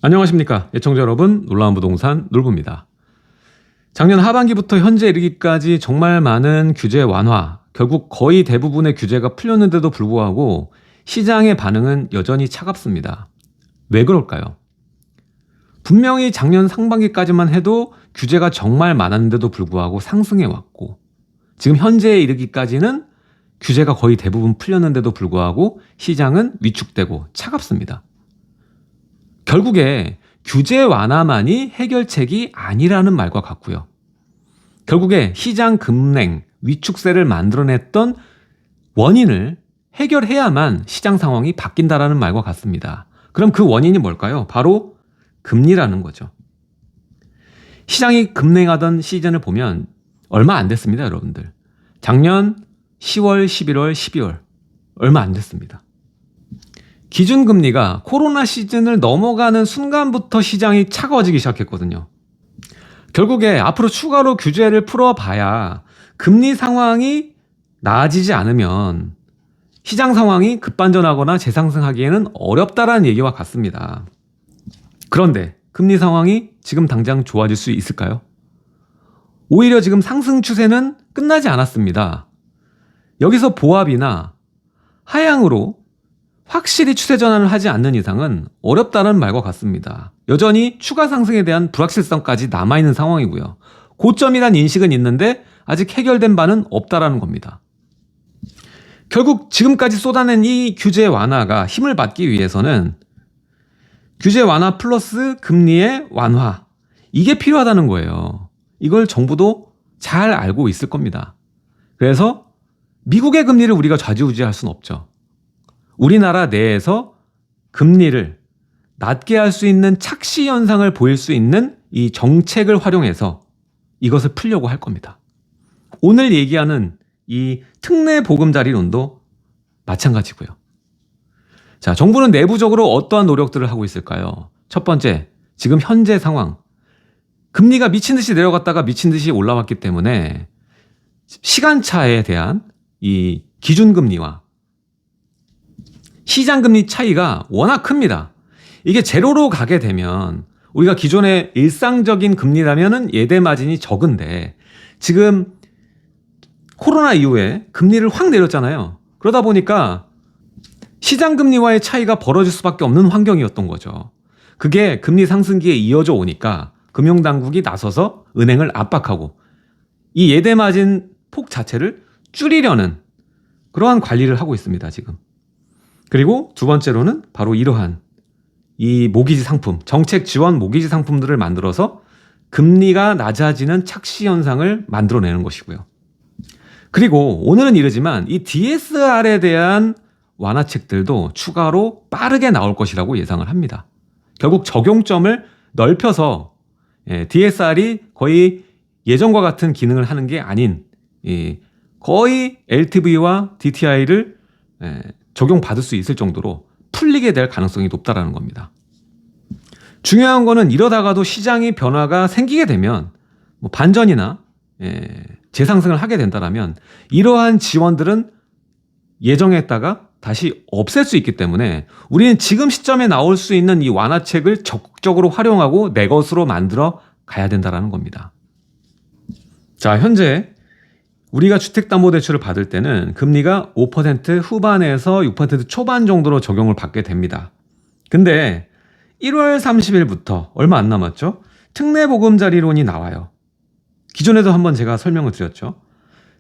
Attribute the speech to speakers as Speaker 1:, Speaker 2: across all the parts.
Speaker 1: 안녕하십니까 애청자 여러분, 놀라운 부동산 놀부입니다. 작년 하반기부터 현재 이르기까지 정말 많은 규제 완화, 결국 거의 대부분의 규제가 풀렸는데도 불구하고 시장의 반응은 여전히 차갑습니다. 왜 그럴까요? 분명히 작년 상반기까지만 해도 규제가 정말 많았는데도 불구하고 상승해 왔고, 지금 현재에 이르기까지는 규제가 거의 대부분 풀렸는데도 불구하고 시장은 위축되고 차갑습니다. 결국에 규제 완화만이 해결책이 아니라는 말과 같고요. 결국에 시장 급냉, 위축세를 만들어냈던 원인을 해결해야만 시장 상황이 바뀐다라는 말과 같습니다. 그럼 그 원인이 뭘까요? 바로 금리라는 거죠. 시장이 급냉하던 시즌을 보면 얼마 안 됐습니다, 여러분들. 작년 10월, 11월, 12월 얼마 안 됐습니다. 기준금리가 코로나 시즌을 넘어가는 순간부터 시장이 차가워지기 시작했거든요. 결국에 앞으로 추가로 규제를 풀어봐야 금리 상황이 나아지지 않으면 시장 상황이 급반전하거나 재상승하기에는 어렵다라는 얘기와 같습니다. 그런데 금리 상황이 지금 당장 좋아질 수 있을까요? 오히려 지금 상승 추세는 끝나지 않았습니다. 여기서 보합이나 하향으로 확실히 추세 전환을 하지 않는 이상은 어렵다는 말과 같습니다. 여전히 추가 상승에 대한 불확실성까지 남아있는 상황이고요. 고점이란 인식은 있는데 아직 해결된 바는 없다라는 겁니다. 결국 지금까지 쏟아낸 이 규제 완화가 힘을 받기 위해서는 규제 완화 플러스 금리의 완화, 이게 필요하다는 거예요. 이걸 정부도 잘 알고 있을 겁니다. 그래서 미국의 금리를 우리가 좌지우지할 수는 없죠. 우리나라 내에서 금리를 낮게 할 수 있는 착시 현상을 보일 수 있는 이 정책을 활용해서 이것을 풀려고 할 겁니다. 오늘 얘기하는 이 특례 보금자리론도 마찬가지고요. 자, 정부는 내부적으로 어떠한 노력들을 하고 있을까요? 첫 번째, 지금 현재 상황. 금리가 미친 듯이 내려갔다가 미친 듯이 올라왔기 때문에 시간차에 대한 이 기준금리와 시장금리 차이가 워낙 큽니다. 이게 제로로 가게 되면 우리가 기존의 일상적인 금리라면은 예대 마진이 적은데 지금 코로나 이후에 금리를 확 내렸잖아요. 그러다 보니까 시장금리와의 차이가 벌어질 수밖에 없는 환경이었던 거죠. 그게 금리 상승기에 이어져 오니까 금융당국이 나서서 은행을 압박하고 이 예대 마진 폭 자체를 줄이려는 그러한 관리를 하고 있습니다, 지금. 그리고 두 번째로는 바로 이러한 이 모기지 상품, 정책 지원 모기지 상품들을 만들어서 금리가 낮아지는 착시 현상을 만들어내는 것이고요. 그리고 오늘은 이르지만 이 DSR에 대한 완화책들도 추가로 빠르게 나올 것이라고 예상을 합니다. 결국 적용점을 넓혀서 DSR이 거의 예전과 같은 기능을 하는 게 아닌 거의 LTV와 DTI를 적용받을 수 있을 정도로 풀리게 될 가능성이 높다라는 겁니다. 중요한 거는 이러다가도 시장의 변화가 생기게 되면 뭐 반전이나 재상승을 하게 된다면 이러한 지원들은 예정했다가 다시 없앨 수 있기 때문에 우리는 지금 시점에 나올 수 있는 이 완화책을 적극적으로 활용하고 내 것으로 만들어 가야 된다는 겁니다. 자, 현재 우리가 주택담보대출을 받을 때는 금리가 5% 후반에서 6% 초반 정도로 적용을 받게 됩니다. 근데 1월 30일부터 얼마 안 남았죠? 특례보금자리론이 나와요. 기존에도 한번 제가 설명을 드렸죠.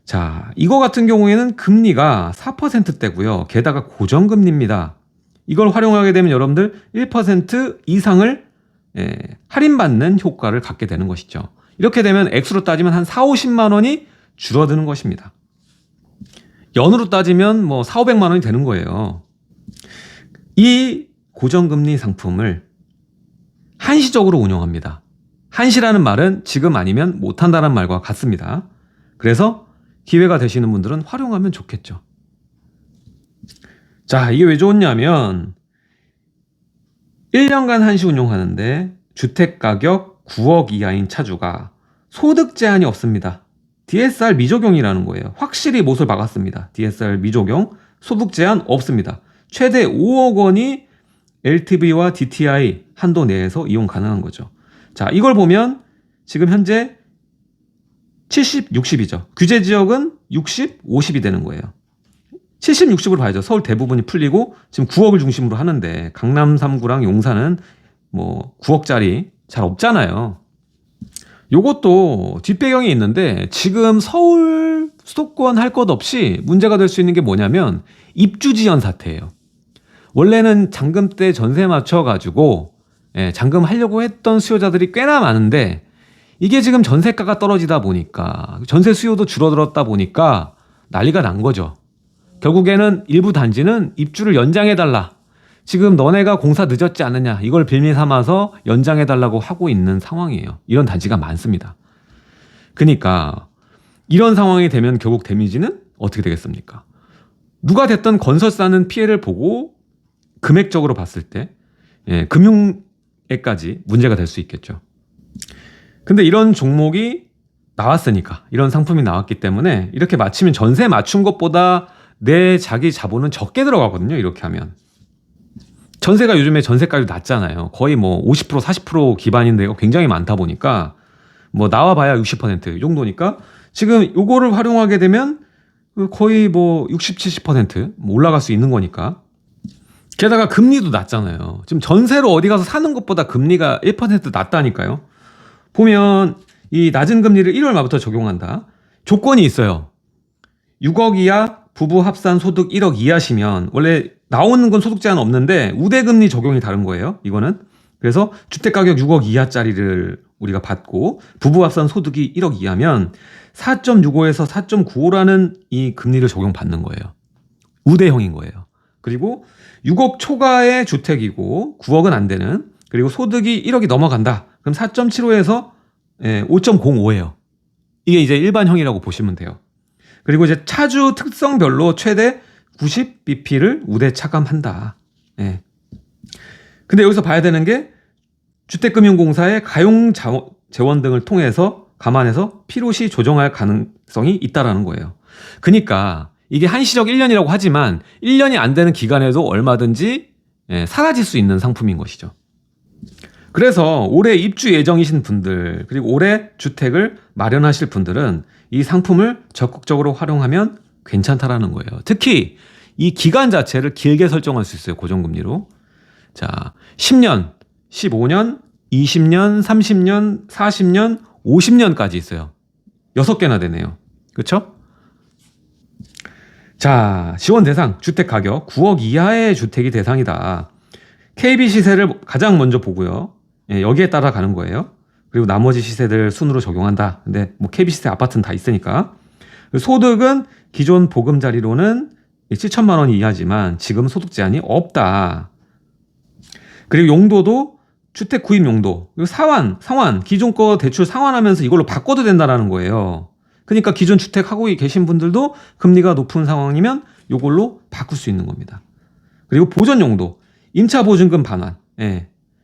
Speaker 1: 자, 이거 같은 경우에는 금리가 4%대고요. 게다가 고정금리입니다. 이걸 활용하게 되면 여러분들 1% 이상을 할인받는 효과를 갖게 되는 것이죠. 이렇게 되면 액수로 따지면 한 4, 50만 원이 줄어드는 것입니다. 연으로 따지면 뭐 4, 500만 원이 되는 거예요. 이 고정금리 상품을 한시적으로 운용합니다. 한시라는 말은 지금 아니면 못한다는 말과 같습니다. 그래서 기회가 되시는 분들은 활용하면 좋겠죠. 자, 이게 왜 좋냐면 1년간 한시 운용하는데 주택가격 9억 이하인 차주가 소득 제한이 없습니다. DSR 미적용이라는 거예요. 확실히 못을 박았습니다. DSR 미적용, 소득 제한 없습니다. 최대 5억 원이 LTV와 DTI 한도 내에서 이용 가능한 거죠. 자, 이걸 보면 지금 현재 70, 60이죠. 규제 지역은 60, 50이 되는 거예요. 70, 60으로 봐야죠. 서울 대부분이 풀리고 지금 9억을 중심으로 하는데 강남 3구랑 용산은 뭐 9억짜리 잘 없잖아요. 요것도 뒷배경이 있는데 지금 서울 수도권 할 것 없이 문제가 될 수 있는 게 뭐냐면 입주 지연 사태예요. 원래는 잔금 때 전세 맞춰가지고 잔금하려고 했던 수요자들이 꽤나 많은데 이게 지금 전세가가 떨어지다 보니까 전세 수요도 줄어들었다 보니까 난리가 난 거죠. 결국에는 일부 단지는 입주를 연장해달라. 지금 너네가 공사 늦었지 않느냐. 이걸 빌미 삼아서 연장해달라고 하고 있는 상황이에요. 이런 단지가 많습니다. 그러니까 이런 상황이 되면 결국 데미지는 어떻게 되겠습니까? 누가 됐든 건설사는 피해를 보고 금액적으로 봤을 때 금융에까지 문제가 될 수 있겠죠. 근데 이런 종목이 나왔으니까 이런 상품이 나왔기 때문에 이렇게 맞추면 전세 맞춘 것보다 내 자기 자본은 적게 들어가거든요. 이렇게 하면 전세가 요즘에 전세가율 낮잖아요. 거의 뭐 50% 40% 기반인 데가 굉장히 많다 보니까 뭐 나와봐야 60% 정도니까 지금 요거를 활용하게 되면 거의 뭐 60, 70% 올라갈 수 있는 거니까. 게다가 금리도 낮잖아요. 지금 전세로 어디 가서 사는 것보다 금리가 1% 낮다니까요. 보면 이 낮은 금리를 1월 말부터 적용한다. 조건이 있어요. 6억 이하 부부 합산 소득 1억 이하시면 원래 나오는 건 소득 제한 없는데 우대금리 적용이 다른 거예요. 이거는. 그래서 주택가격 6억 이하짜리를 우리가 받고 부부 합산 소득이 1억 이하면 4.65에서 4.95라는 이 금리를 적용받는 거예요. 우대형인 거예요. 그리고 6억 초과의 주택이고 9억은 안 되는, 그리고 소득이 1억이 넘어간다. 그럼 4.75에서 5.05예요. 이게 이제 일반형이라고 보시면 돼요. 그리고 이제 차주 특성별로 최대 90bp를 우대 차감한다. 예. 근데 여기서 봐야 되는 게 주택금융공사의 가용 재원 등을 통해서 감안해서 필요시 조정할 가능성이 있다라는 거예요. 그러니까 이게 한시적 1년이라고 하지만 1년이 안 되는 기간에도 얼마든지 사라질 수 있는 상품인 것이죠. 그래서 올해 입주 예정이신 분들, 그리고 올해 주택을 마련하실 분들은 이 상품을 적극적으로 활용하면 괜찮다라는 거예요. 특히 이 기간 자체를 길게 설정할 수 있어요. 고정금리로. 자, 10년, 15년, 20년, 30년, 40년, 50년까지 있어요. 6개나 되네요. 그렇죠? 자, 지원 대상 주택 가격 9억 이하의 주택이 대상이다. KB 시세를 가장 먼저 보고요. 여기에 따라 가는 거예요. 그리고 나머지 시세들 순으로 적용한다. 근데 뭐 KB 시세 아파트는 다 있으니까. 소득은 기존 보금자리로는 7천만 원 이하지만 지금 소득 제한이 없다. 그리고 용도도 주택 구입 용도, 그리고 상환, 기존 거 대출 상환하면서 이걸로 바꿔도 된다라는 거예요. 그러니까 기존 주택 하고 계신 분들도 금리가 높은 상황이면 이걸로 바꿀 수 있는 겁니다. 그리고 보전 용도, 임차 보증금 반환,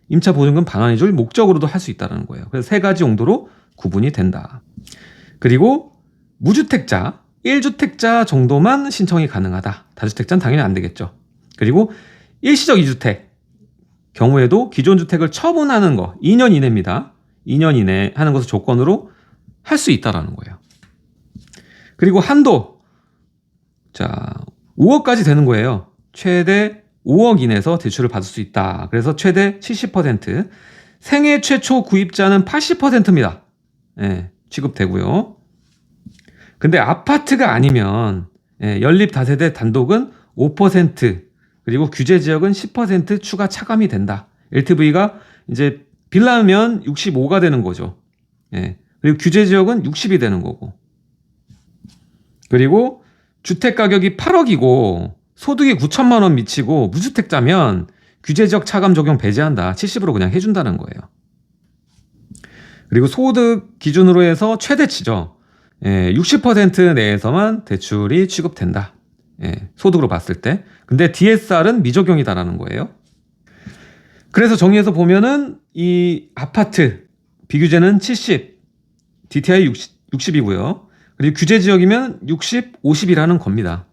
Speaker 1: 임차 보증금 반환해 줄 목적으로도 할 수 있다는 거예요. 그래서 세 가지 용도로 구분이 된다. 그리고 무주택자, 1주택자 정도만 신청이 가능하다. 다주택자는 당연히 안 되겠죠. 그리고 일시적 2주택 경우에도 기존 주택을 처분하는 거 2년 이내입니다. 2년 이내 하는 것을 조건으로 할 수 있다라는 거예요. 그리고 한도, 자, 5억까지 되는 거예요. 최대 5억 이내에서 대출을 받을 수 있다. 그래서 최대 70%, 생애 최초 구입자는 80%입니다. 취급되고요. 근데 아파트가 아니면 연립 다세대 단독은 5%, 그리고 규제 지역은 10% 추가 차감이 된다. LTV가 이제 빌라면 65가 되는 거죠. 그리고 규제 지역은 60이 되는 거고. 그리고 주택 가격이 8억이고 소득이 9천만 원 미치고 무주택자면 규제 지역 차감 적용 배제한다. 70으로 그냥 해준다는 거예요. 그리고 소득 기준으로 해서 최대치죠. 60% 내에서만 대출이 취급된다. 소득으로 봤을 때. 근데 DSR은 미적용이다라는 거예요. 그래서 정리해서 보면은 이 아파트 비규제는 70, DTI 60이고요. 그리고 규제 지역이면 60, 50이라는 겁니다.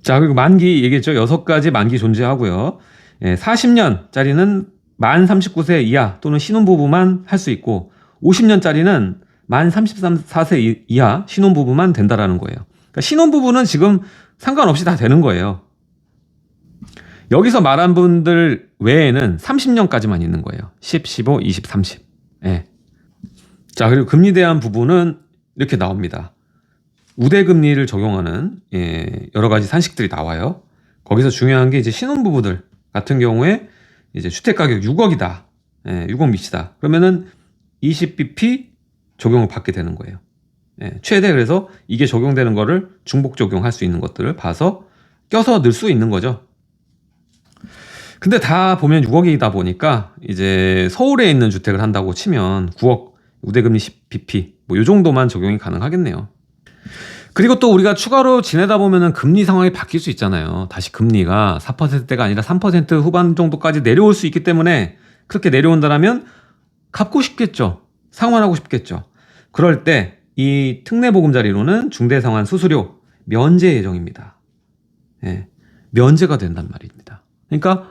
Speaker 1: 자, 그리고 만기 얘기했죠. 6가지 만기 존재하고요. 40년짜리는 만 39세 이하 또는 신혼부부만 할 수 있고 50년짜리는 만 34세 이하 신혼부부만 된다라는 거예요. 그러니까 신혼부부는 지금 상관없이 다 되는 거예요. 여기서 말한 분들 외에는 30년까지만 있는 거예요. 10, 15, 20, 30. 예. 자, 그리고 금리 대한 부분은 이렇게 나옵니다. 우대금리를 적용하는 여러 가지 산식들이 나와요. 거기서 중요한 게 이제 신혼부부들 같은 경우에 이제 주택가격 6억이다. 6억 미치다. 그러면은 20bp 적용을 받게 되는 거예요. 최대 그래서 이게 적용되는 거를 중복 적용할 수 있는 것들을 봐서 껴서 넣을 수 있는 거죠. 근데 다 보면 6억이다 보니까 이제 서울에 있는 주택을 한다고 치면 9억 우대금리 10bp 뭐 요 정도만 적용이 가능하겠네요. 그리고 또 우리가 추가로 지내다 보면은 금리 상황이 바뀔 수 있잖아요. 다시 금리가 4%대가 아니라 3% 후반 정도까지 내려올 수 있기 때문에 그렇게 내려온다면 갚고 싶겠죠. 상환하고 싶겠죠. 그럴 때 이 특례보금자리로는 중대상환 수수료 면제 예정입니다. 면제가 된단 말입니다. 그러니까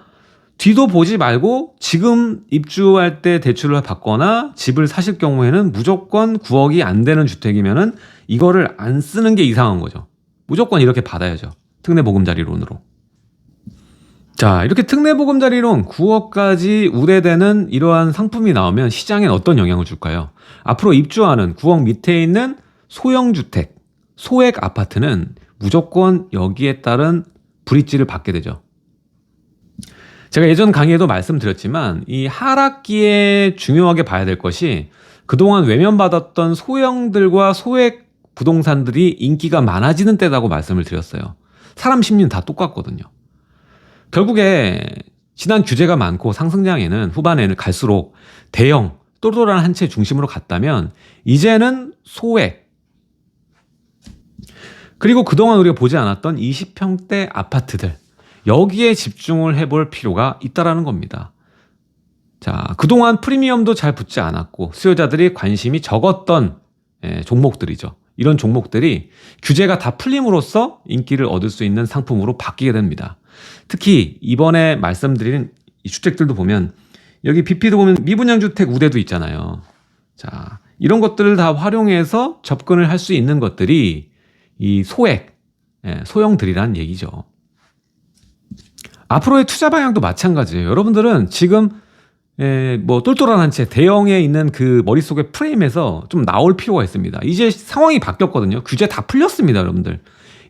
Speaker 1: 뒤도 보지 말고 지금 입주할 때 대출을 받거나 집을 사실 경우에는 무조건 9억이 안 되는 주택이면은 이거를 안 쓰는 게 이상한 거죠. 무조건 이렇게 받아야죠. 특례보금자리론으로. 자, 이렇게 특례보금자리론 9억까지 우대되는 이러한 상품이 나오면 시장엔 어떤 영향을 줄까요? 앞으로 입주하는 9억 밑에 있는 소형주택, 소액 아파트는 무조건 여기에 따른 브릿지를 받게 되죠. 제가 예전 강의에도 말씀드렸지만 이 하락기에 중요하게 봐야 될 것이 그동안 외면받았던 소형들과 소액 부동산들이 인기가 많아지는 때라고 말씀을 드렸어요. 사람 심리는 다 똑같거든요. 결국에 지난 규제가 많고 상승장에는 후반에는 갈수록 대형 똘똘한 한 채 중심으로 갔다면 이제는 소액 그리고 그동안 우리가 보지 않았던 20평대 아파트들 여기에 집중을 해볼 필요가 있다라는 겁니다. 자, 그동안 프리미엄도 잘 붙지 않았고 수요자들이 관심이 적었던 종목들이죠. 이런 종목들이 규제가 다 풀림으로써 인기를 얻을 수 있는 상품으로 바뀌게 됩니다. 특히 이번에 말씀드린 이 주택들도 보면 여기 BP도 보면 미분양 주택 우대도 있잖아요. 자, 이런 것들을 다 활용해서 접근을 할 수 있는 것들이 이 소액, 소형들이란 얘기죠. 앞으로의 투자 방향도 마찬가지예요. 여러분들은 지금 뭐 똘똘한 한 채 대형에 있는 그 머릿속의 프레임에서 좀 나올 필요가 있습니다. 이제 상황이 바뀌었거든요. 규제 다 풀렸습니다, 여러분들.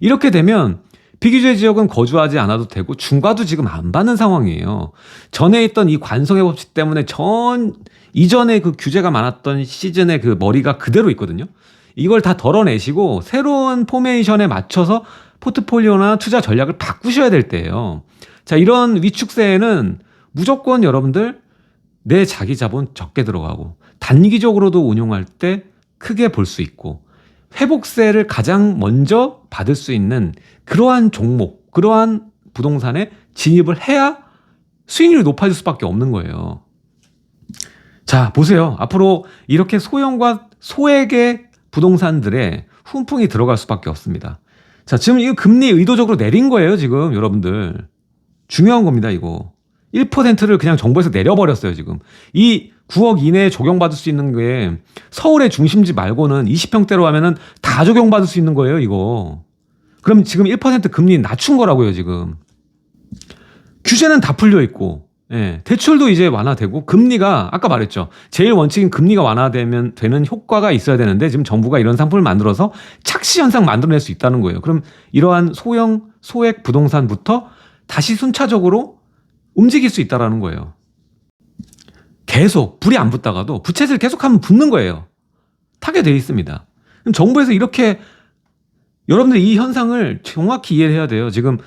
Speaker 1: 이렇게 되면 비규제 지역은 거주하지 않아도 되고 중과도 지금 안 받는 상황이에요. 전에 있던 이 관성의 법칙 때문에 이전에 그 규제가 많았던 시즌의 그 머리가 그대로 있거든요. 이걸 다 덜어내시고 새로운 포메이션에 맞춰서 포트폴리오나 투자 전략을 바꾸셔야 될 때예요. 자, 이런 위축세에는 무조건 여러분들 내 자기 자본 적게 들어가고 단기적으로도 운용할 때 크게 볼 수 있고 회복세를 가장 먼저 받을 수 있는 그러한 종목, 그러한 부동산에 진입을 해야 수익률이 높아질 수밖에 없는 거예요. 자, 보세요. 앞으로 이렇게 소형과 소액의 부동산들의 훈풍이 들어갈 수밖에 없습니다. 자, 지금 이거 금리 의도적으로 내린 거예요, 지금 여러분들. 중요한 겁니다, 이거. 1%를 그냥 정부에서 내려버렸어요, 지금. 이 9억 이내에 적용받을 수 있는 게 서울의 중심지 말고는 20평대로 하면은 다 적용받을 수 있는 거예요, 이거. 그럼 지금 1% 금리 낮춘 거라고요, 지금. 규제는 다 풀려 있고, 대출도 이제 완화되고, 금리가, 아까 말했죠. 제일 원칙인 금리가 완화되면 되는 효과가 있어야 되는데, 지금 정부가 이런 상품을 만들어서 착시 현상 만들어낼 수 있다는 거예요. 그럼 이러한 소형, 소액 부동산부터 다시 순차적으로 움직일 수 있다는 거예요. 계속 불이 안 붙다가도 부채질 계속하면 붙는 거예요. 타게 돼 있습니다. 그럼 정부에서 이렇게 여러분들이 이 현상을 정확히 이해를 해야 돼요. 지금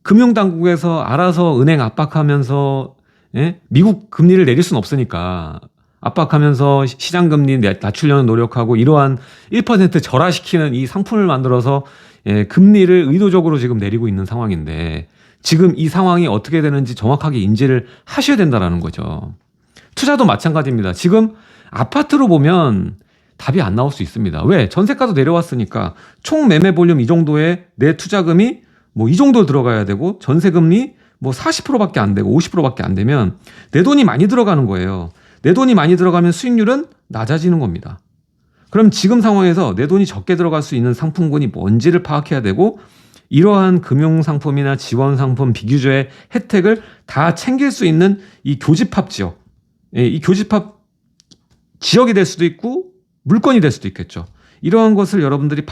Speaker 1: 금융당국에서 알아서 은행 압박하면서 미국 금리를 내릴 수는 없으니까 압박하면서 시장금리 낮추려는 노력하고 이러한 1% 절하시키는 이 상품을 만들어서 금리를 의도적으로 지금 내리고 있는 상황인데 지금 이 상황이 어떻게 되는지 정확하게 인지를 하셔야 된다는 거죠. 투자도 마찬가지입니다. 지금 아파트로 보면 답이 안 나올 수 있습니다. 왜? 전세가도 내려왔으니까 총 매매 볼륨 이 정도에 내 투자금이 뭐 이 정도 들어가야 되고 전세금리 뭐 40%밖에 안 되고 50%밖에 안 되면 내 돈이 많이 들어가는 거예요. 내 돈이 많이 들어가면 수익률은 낮아지는 겁니다. 그럼 지금 상황에서 내 돈이 적게 들어갈 수 있는 상품군이 뭔지를 파악해야 되고 이러한 금융상품이나 지원상품, 비규제의 혜택을 다 챙길 수 있는 이 교집합 지역, 이 교집합 지역이 될 수도 있고 물건이 될 수도 있겠죠. 이러한 것을 여러분들이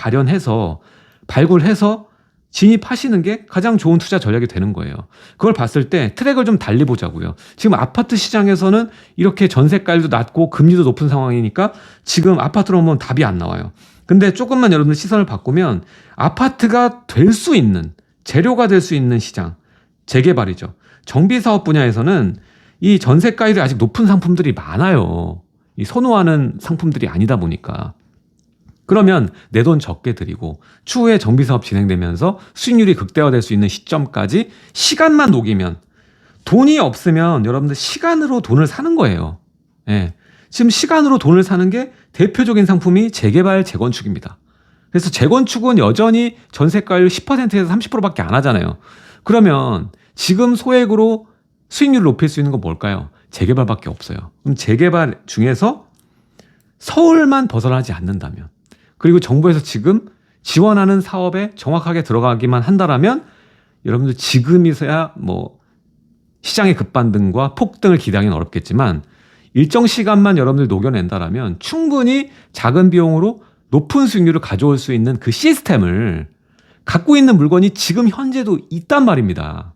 Speaker 1: 발굴해서 진입하시는 게 가장 좋은 투자 전략이 되는 거예요. 그걸 봤을 때 트랙을 좀 달리 보자고요. 지금 아파트 시장에서는 이렇게 전세가율도 낮고 금리도 높은 상황이니까 지금 아파트로 보면 답이 안 나와요. 근데 조금만 여러분들 시선을 바꾸면 아파트가 될 수 있는, 재료가 될 수 있는 시장, 재개발이죠. 정비사업 분야에서는 이 전세가율이 아직 높은 상품들이 많아요. 이 선호하는 상품들이 아니다 보니까. 그러면 내 돈 적게 들이고 추후에 정비사업 진행되면서 수익률이 극대화될 수 있는 시점까지 시간만 녹이면 돈이 없으면 여러분들 시간으로 돈을 사는 거예요. 예. 지금 시간으로 돈을 사는 게 대표적인 상품이 재개발, 재건축입니다. 그래서 재건축은 여전히 전세가율 10%에서 30%밖에 안 하잖아요. 그러면 지금 소액으로 수익률을 높일 수 있는 건 뭘까요? 재개발밖에 없어요. 그럼 재개발 중에서 서울만 벗어나지 않는다면 그리고 정부에서 지금 지원하는 사업에 정확하게 들어가기만 한다라면 여러분들 지금이서야 뭐 시장의 급반등과 폭등을 기대하기는 어렵겠지만 일정 시간만 여러분들 녹여낸다라면 충분히 작은 비용으로 높은 수익률을 가져올 수 있는 그 시스템을 갖고 있는 물건이 지금 현재도 있단 말입니다.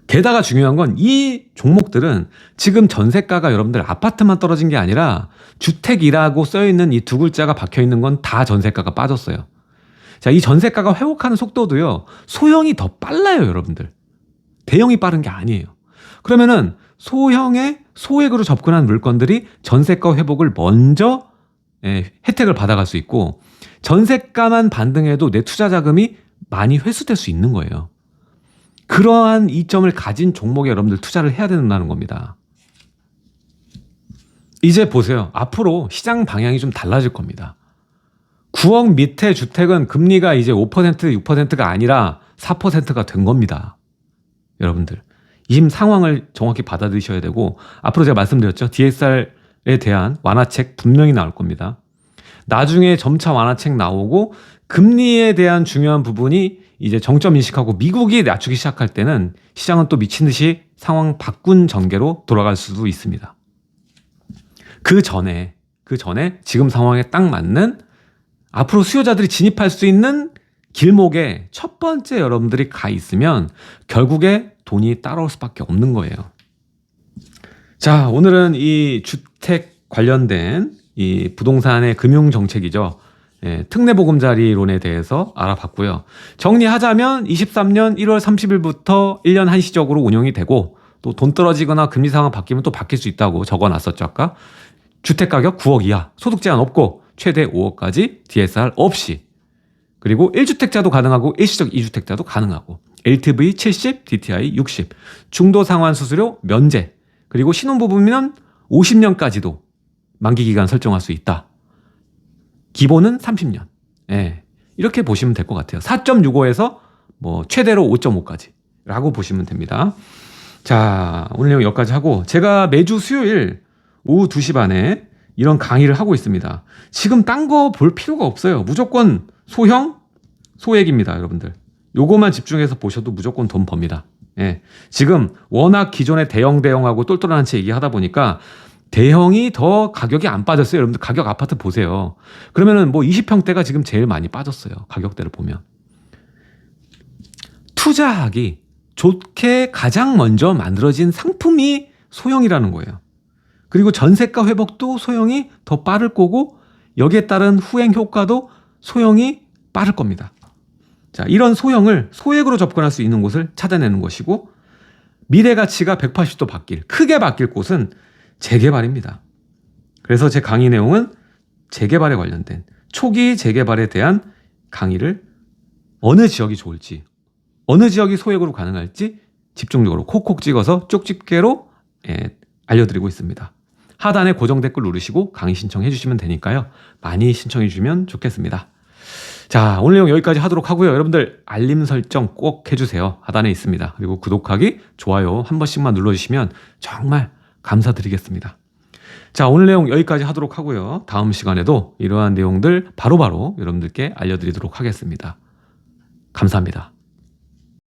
Speaker 1: 게다가 중요한 건 이 종목들은 지금 전세가가 여러분들 아파트만 떨어진 게 아니라 주택이라고 써있는 이 두 글자가 박혀있는 건 다 전세가가 빠졌어요. 자, 이 전세가가 회복하는 속도도요, 소형이 더 빨라요, 여러분들. 대형이 빠른 게 아니에요. 그러면은 소형의 소액으로 접근한 물건들이 전세가 회복을 먼저 혜택을 받아갈 수 있고 전세가만 반등해도 내 투자 자금이 많이 회수될 수 있는 거예요. 그러한 이점을 가진 종목에 여러분들 투자를 해야 된다는 겁니다. 이제 보세요. 앞으로 시장 방향이 좀 달라질 겁니다. 9억 밑에 주택은 금리가 이제 5%, 6%가 아니라 4%가 된 겁니다. 여러분들. 이 상황을 정확히 받아들이셔야 되고 앞으로 제가 말씀드렸죠. DSR에 대한 완화책 분명히 나올 겁니다. 나중에 점차 완화책 나오고 금리에 대한 중요한 부분이 이제 정점 인식하고 미국이 낮추기 시작할 때는 시장은 또 미친 듯이 상황 바꾼 전개로 돌아갈 수도 있습니다. 그 전에 지금 상황에 딱 맞는 앞으로 수요자들이 진입할 수 있는 길목에 첫 번째 여러분들이 가 있으면 결국에 돈이 따라올 수밖에 없는 거예요. 자, 오늘은 이 주택 관련된 이 부동산의 금융 정책이죠. 특례보금자리론에 대해서 알아봤고요. 정리하자면 23년 1월 30일부터 1년 한시적으로 운영이 되고 또 돈 떨어지거나 금리 상황 바뀌면 또 바뀔 수 있다고 적어놨었죠. 아까 주택가격 9억 이하, 소득 제한 없고 최대 5억까지 DSR 없이 그리고 1주택자도 가능하고 일시적 2주택자도 가능하고 LTV 70, DTI 60, 중도 상환 수수료 면제 그리고 신혼부부면 50년까지도 만기기간 설정할 수 있다. 기본은 30년. 이렇게 보시면 될 것 같아요. 4.65에서 뭐 최대로 5.5까지 라고 보시면 됩니다. 자, 오늘 내용 여기까지 하고 제가 매주 수요일 오후 2시 반에 이런 강의를 하고 있습니다. 지금 딴 거 볼 필요가 없어요. 무조건 소형, 소액입니다, 여러분들. 요거만 집중해서 보셔도 무조건 돈 법니다. 지금 워낙 기존의 대형하고 똘똘한 한 채 얘기하다 보니까 대형이 더 가격이 안 빠졌어요. 여러분들 가격 아파트 보세요. 그러면은 뭐 20평대가 지금 제일 많이 빠졌어요. 가격대를 보면. 투자하기 좋게 가장 먼저 만들어진 상품이 소형이라는 거예요. 그리고 전세가 회복도 소형이 더 빠를 거고 여기에 따른 후행 효과도 소형이 빠를 겁니다. 자, 이런 소형을 소액으로 접근할 수 있는 곳을 찾아내는 것이고 미래 가치가 180도 크게 바뀔 곳은 재개발입니다. 그래서 제 강의 내용은 재개발에 관련된 초기 재개발에 대한 강의를 어느 지역이 좋을지 어느 지역이 소액으로 가능할지 집중적으로 콕콕 찍어서 쪽집게로 알려드리고 있습니다. 하단에 고정 댓글 누르시고 강의 신청해 주시면 되니까요. 많이 신청해 주시면 좋겠습니다. 자, 오늘 내용 여기까지 하도록 하고요. 여러분들 알림 설정 꼭 해주세요. 하단에 있습니다. 그리고 구독하기, 좋아요 한 번씩만 눌러주시면 정말 감사드리겠습니다. 자, 오늘 내용 여기까지 하도록 하고요. 다음 시간에도 이러한 내용들 바로바로 여러분들께 알려드리도록 하겠습니다. 감사합니다.